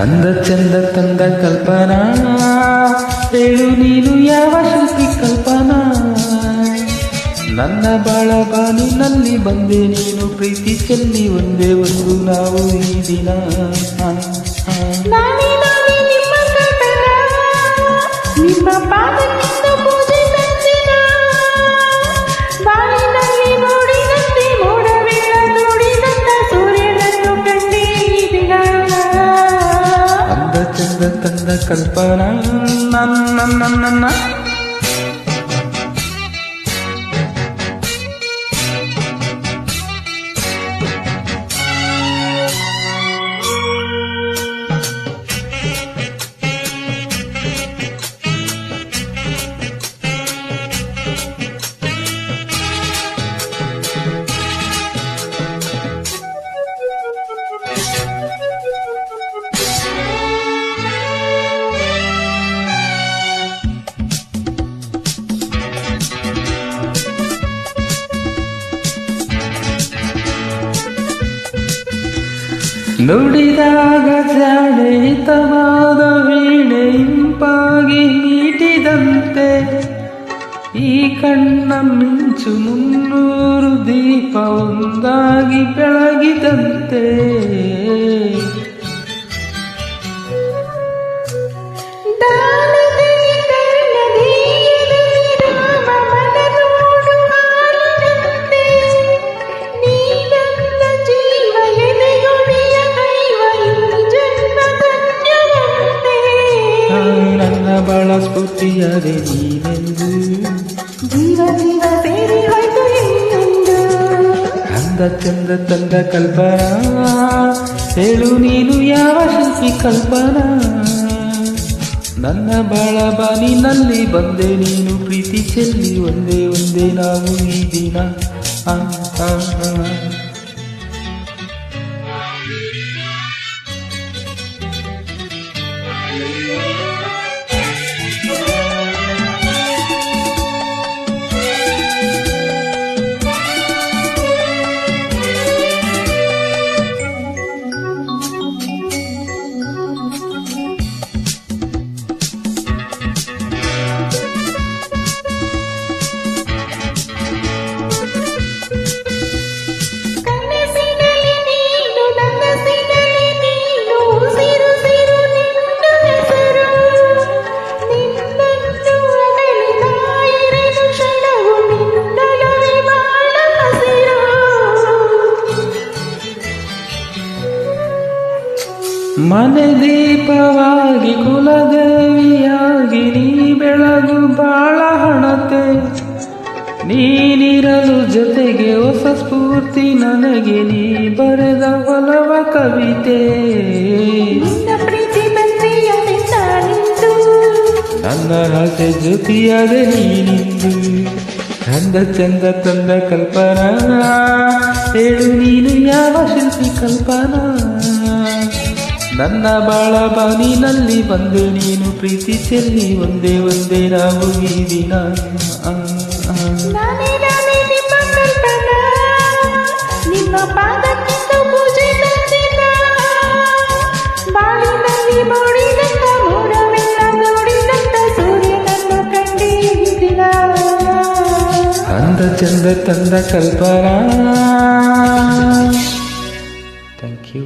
ಅಂದ ಚಂದ ತಂದ ಕಲ್ಪನಾ, ಹೇಳು ನೀನು ಯಾವ ಶಿಲ್ಪಿ ಕಲ್ಪನಾ? ನನ್ನ ಬಾಳ ಬಾನಿನಲ್ಲಿ ಬಂದೆ ನೀನು, ಪ್ರೀತಿ ಚೆಲ್ಲಿ ಒಂದೇ ಒಂದು ನಾವು ಈ ದಿನ. ಚಂದ ತಂದ ಕಲ್ಪನಾ ನನ್ನ ನುಡಿದಾಗ ಜಾಡೆ ಹಿತವಾದ ವೀಣೆ ಇಂಪಾಗಿ ಮೀಟಿದಂತೆ, ಈ ಕಣ್ಣ ಮಿಂಚು 300 ದೀಪ ಒಂದಾಗಿ ಬೆಳಗಿದಂತೆ. ಬಹಳ ಸ್ಫೂರ್ತಿಯಾದೆ ನೀನೆಂದು, ಜೀವ ಜೀವ ಸೇರಿ ಹೋಯ್ತು ಎಂದು. ಅಂದ ಚಂದ ತಂದ ಕಲ್ಪನಾ, ಹೇಳು ನೀನು ಯಾವ ಶಿಲ್ಪಿ ಕಲ್ಪನಾ? ನನ್ನ ಬಾಳ ಬಾನಿನಲ್ಲಿ ಬಂದೆ ನೀನು, ಪ್ರೀತಿ ಚೆಲ್ಲಿ ಒಂದೇ ಒಂದೇ ನಾವು ಈ ದಿನ. ಮನೆ ದೀಪವಾಗಿ ಕುಲದೇವಿಯಾಗಿ ನೀ ಬೆಳಗು ಬಾಳ ಹಣತೆ, ನೀನಿರಲು ಜೊತೆಗೆ ಹೊಸ ಸ್ಫೂರ್ತಿ ನನಗೆ, ನೀ ಬರೆದ ಒಲವ ಕವಿತೆ. ನನ್ನ ಆಸೆ ಜೊತೆಯಾದ ನೀನಿಂದು, ಅಂದ ಚಂದ ತಂದ ಕಲ್ಪನಾ, ಹೇಳು ನೀನು ಯಾವ ಶಿಲ್ಪಿ ಕಲ್ಪನಾ? ನನ್ನ ಬಾಳ ಬಾನಿನಲ್ಲಿ ಬಂದೆ ನೀನು, ಪ್ರೀತಿ ಚೆಲ್ಲಿ ಒಂದೇ ಒಂದೇ ನಾವು ಈ ದಿನ. ನಿಮ್ಮ ಪಾದಕ್ಕಿಂತ ಪೂಜೆ ತಂದಿನ, ಬಾಳಿನಲ್ಲಿ ಮೂಡಿದಂತ ಮೋಡವೆಲ್ಲ ನೋಡಿದಂತ ಸೂರ್ಯನನ್ನು ಕಂಡಿದ್ದಿನ. ಅಂದ ಚಂದ ತಂದ ಕಲ್ಪನಾ. Thank you.